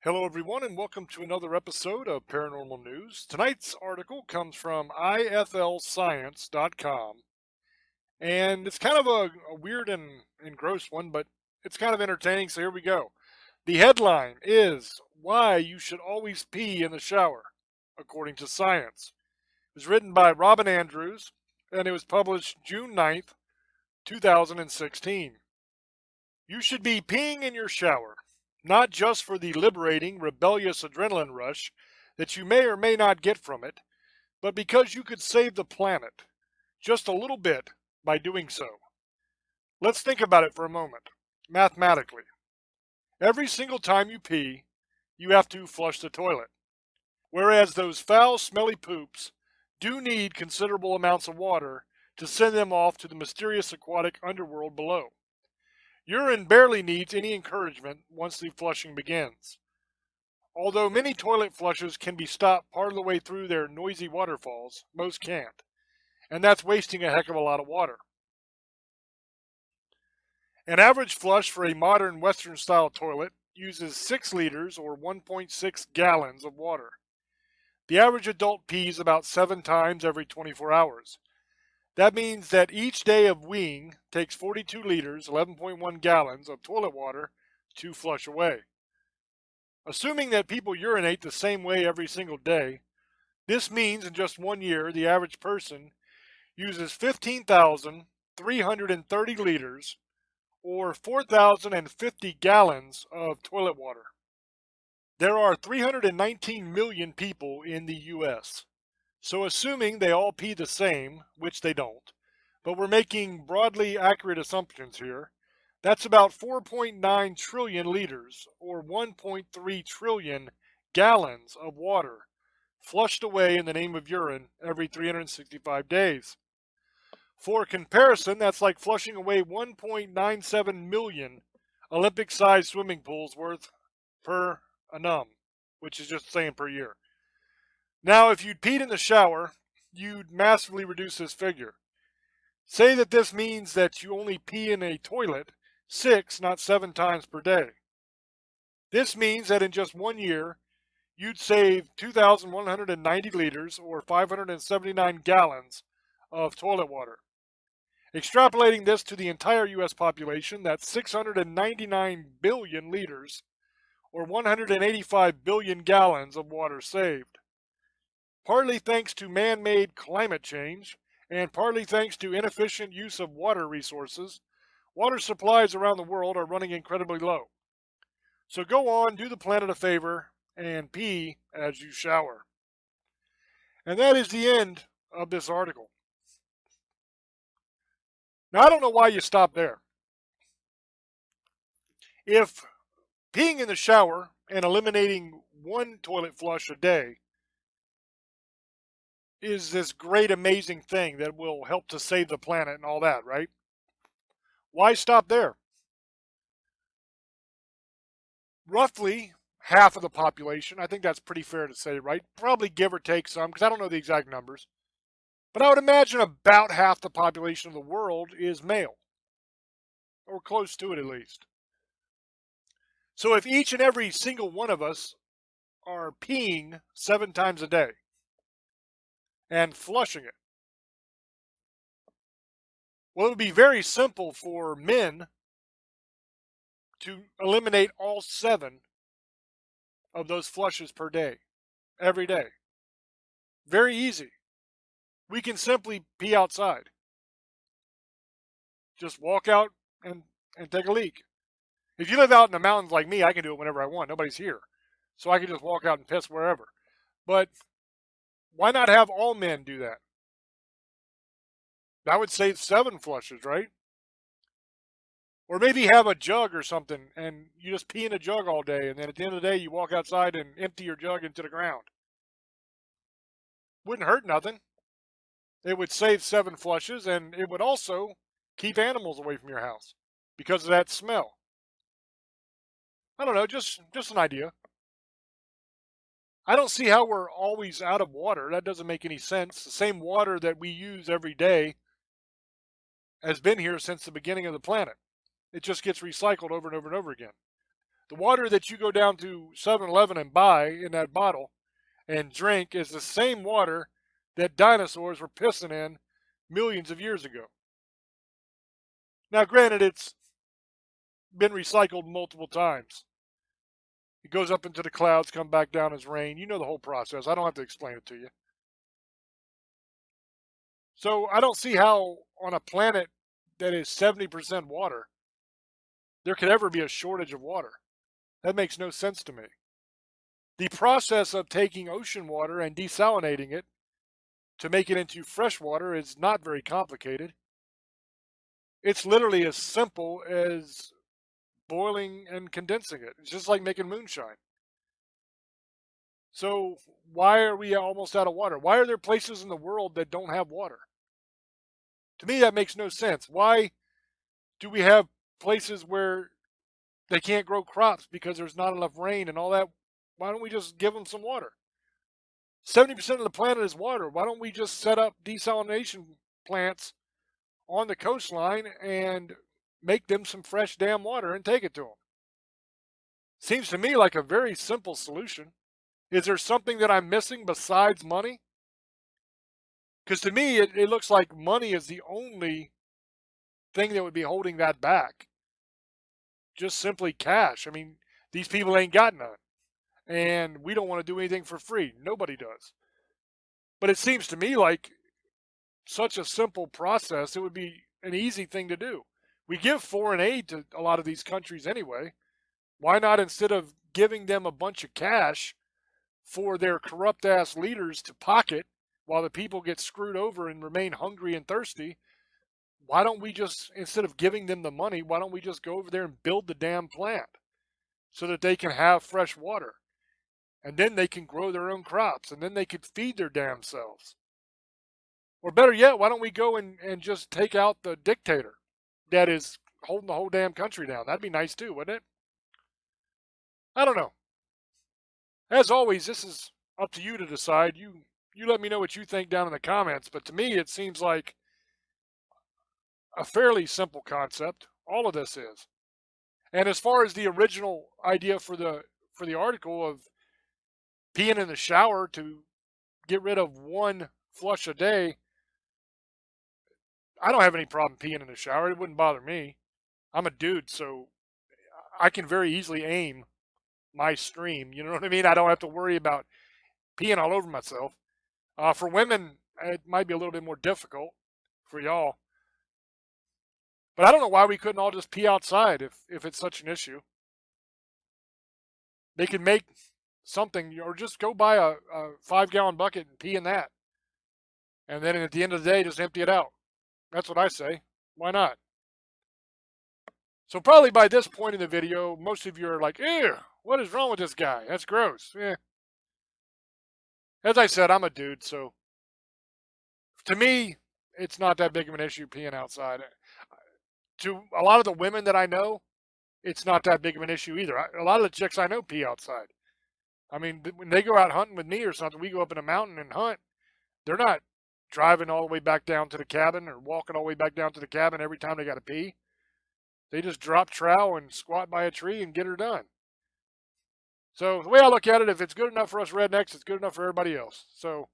Hello, everyone, and welcome to another episode of Paranormal News. Tonight's article comes from iflscience.com, and it's kind of a weird and gross one, but it's kind of entertaining, so here we go. The headline is Why You Should Always Pee in the Shower, according to science. It was written by Robin Andrews, and it was published June 9th, 2016. You should be peeing in your shower, not just for the liberating, rebellious adrenaline rush that you may or may not get from it, but because you could save the planet just a little bit by doing so. Let's think about it for a moment, mathematically. Every single time you pee, you have to flush the toilet, whereas those foul, smelly poops do need considerable amounts of water to send them off to the mysterious aquatic underworld below. Urine barely needs any encouragement once the flushing begins. Although many toilet flushes can be stopped part of the way through their noisy waterfalls, most can't. And that's wasting a heck of a lot of water. An average flush for a modern Western style toilet uses 6 liters or 1.6 gallons of water. The average adult pees about 7 times every 24 hours. That means that each day of weeing takes 42 liters, 11.1 gallons of toilet water to flush away. Assuming that people urinate the same way every single day, this means in just 1 year the average person uses 15,330 liters or 4,050 gallons of toilet water. There are 319 million people in the US. So assuming they all pee the same, which they don't, but we're making broadly accurate assumptions here, that's about 4.9 trillion liters, or 1.3 trillion gallons of water flushed away in the name of urine every 365 days. For comparison, that's like flushing away 1.97 million Olympic-sized swimming pools worth per annum, which is just saying per year. Now, if you'd peed in the shower, you'd massively reduce this figure. Say that this means that you only pee in a toilet 6, not 7 times per day. This means that in just 1 year, you'd save 2,190 liters or 579 gallons of toilet water. Extrapolating this to the entire US population, that's 699 billion liters or 185 billion gallons of water saved. Partly thanks to man-made climate change, and partly thanks to inefficient use of water resources, water supplies around the world are running incredibly low. So go on, do the planet a favor, and pee as you shower. And that is the end of this article. Now, I don't know why you stop there. If peeing in the shower and eliminating one toilet flush a day is this great, amazing thing that will help to save the planet and all that, right? Why stop there? Roughly half of the population, I think that's pretty fair to say, right? Probably give or take some, because I don't know the exact numbers. But I would imagine about half the population of the world is male, or close to it at least. So if each and every single one of us are peeing 7 times a day and flushing it, well, it would be very simple for men to eliminate all 7 of those flushes per day, every day. Very easy. We can simply pee outside. Just walk out and take a leak. If you live out in the mountains like me, I can do it whenever I want. Nobody's here. So I can just walk out and piss wherever. But why not have all men do that? That would save 7 flushes, right? Or maybe have a jug or something and you just pee in a jug all day, and then at the end of the day you walk outside and empty your jug into the ground. Wouldn't hurt nothing. It would save 7 flushes, and it would also keep animals away from your house because of that smell. I don't know, just an idea. I don't see how we're always out of water. That doesn't make any sense. The same water that we use every day has been here since the beginning of the planet. It just gets recycled over and over and over again. The water that you go down to 7-Eleven and buy in that bottle and drink is the same water that dinosaurs were pissing in millions of years ago. Now, granted, it's been recycled multiple times. It goes up into the clouds, come back down as rain. You know the whole process. I don't have to explain it to you. So I don't see how on a planet that is 70% water, there could ever be a shortage of water. That makes no sense to me. The process of taking ocean water and desalinating it to make it into fresh water is not very complicated. It's literally as simple as boiling and condensing it. It's just like making moonshine. So why are we almost out of water? Why are there places in the world that don't have water? To me, that makes no sense. Why do we have places where they can't grow crops because there's not enough rain and all that? Why don't we just give them some water? 70% of the planet is water. Why don't we just set up desalination plants on the coastline and make them some fresh damn water and take it to them? Seems to me like a very simple solution. Is there something that I'm missing besides money? Because to me, it looks like money is the only thing that would be holding that back. Just simply cash. I mean, these people ain't got none. And we don't want to do anything for free. Nobody does. But it seems to me like such a simple process, it would be an easy thing to do. We give foreign aid to a lot of these countries anyway. Why not, instead of giving them a bunch of cash for their corrupt ass leaders to pocket while the people get screwed over and remain hungry and thirsty, why don't we just, instead of giving them the money, why don't we just go over there and build the damn plant so that they can have fresh water? And then they can grow their own crops, and then they could feed their damn selves. Or better yet, why don't we go and just take out the dictator that is holding the whole damn country down? That'd be nice too, wouldn't it? I don't know. As always, this is up to you to decide. You let me know what you think down in the comments, but to me it seems like a fairly simple concept. All of this is. And as far as the original idea for the article of peeing in the shower to get rid of one flush a day, I don't have any problem peeing in the shower. It wouldn't bother me. I'm a dude, so I can very easily aim my stream. You know what I mean? I don't have to worry about peeing all over myself. For women, it might be a little bit more difficult for y'all. But I don't know why we couldn't all just pee outside if it's such an issue. They could make something, or just go buy a 5-gallon bucket and pee in that. And then at the end of the day, just empty it out. That's what I say. Why not? So probably by this point in the video, most of you are like, ew, what is wrong with this guy? That's gross. Yeah. As I said, I'm a dude, so to me, it's not that big of an issue peeing outside. To a lot of the women that I know, it's not that big of an issue either. A lot of the chicks I know pee outside. I mean, when they go out hunting with me or something, we go up in a mountain and hunt. They're not driving all the way back down to the cabin or walking all the way back down to the cabin every time they got to pee. They just drop trowel and squat by a tree and get her done. So the way I look at it, if it's good enough for us rednecks, it's good enough for everybody else. So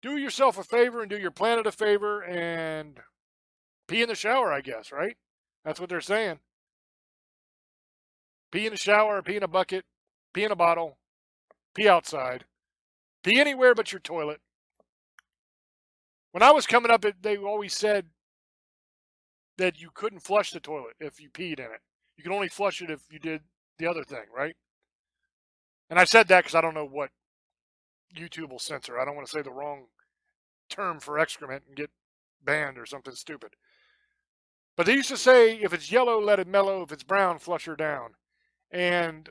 do yourself a favor and do your planet a favor and pee in the shower, I guess, right? That's what they're saying. Pee in the shower, pee in a bucket, pee in a bottle, pee outside, pee anywhere but your toilet. When I was coming up, they always said that you couldn't flush the toilet if you peed in it. You could only flush it if you did the other thing, right? And I said that because I don't know what YouTube will censor. I don't want to say the wrong term for excrement and get banned or something stupid. But they used to say, if it's yellow, let it mellow. If it's brown, flush her down. And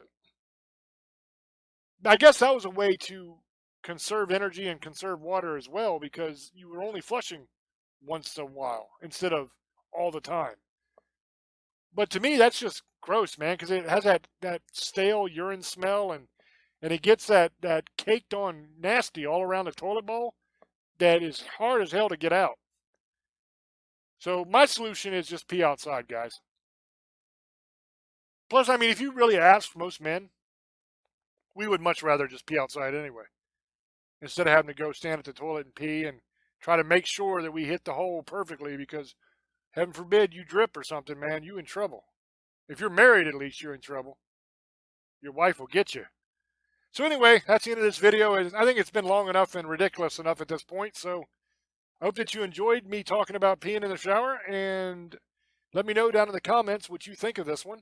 I guess that was a way to conserve energy and conserve water as well, because you were only flushing once in a while instead of all the time. But to me, that's just gross, man, because it has that stale urine smell, and it gets that caked on nasty all around the toilet bowl that is hard as hell to get out. So my solution is just pee outside, guys. Plus, I mean, if you really ask most men, we would much rather just pee outside anyway, instead of having to go stand at the toilet and pee and try to make sure that we hit the hole perfectly because heaven forbid you drip or something, man, you in trouble. If you're married, at least you're in trouble. Your wife will get you. So anyway, that's the end of this video. I think it's been long enough and ridiculous enough at this point. So I hope that you enjoyed me talking about peeing in the shower, and let me know down in the comments what you think of this one.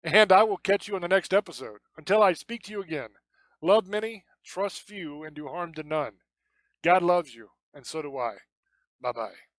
And I will catch you on the next episode. Until I speak to you again, love many, trust few, and do harm to none. God loves you, and so do I. Bye bye.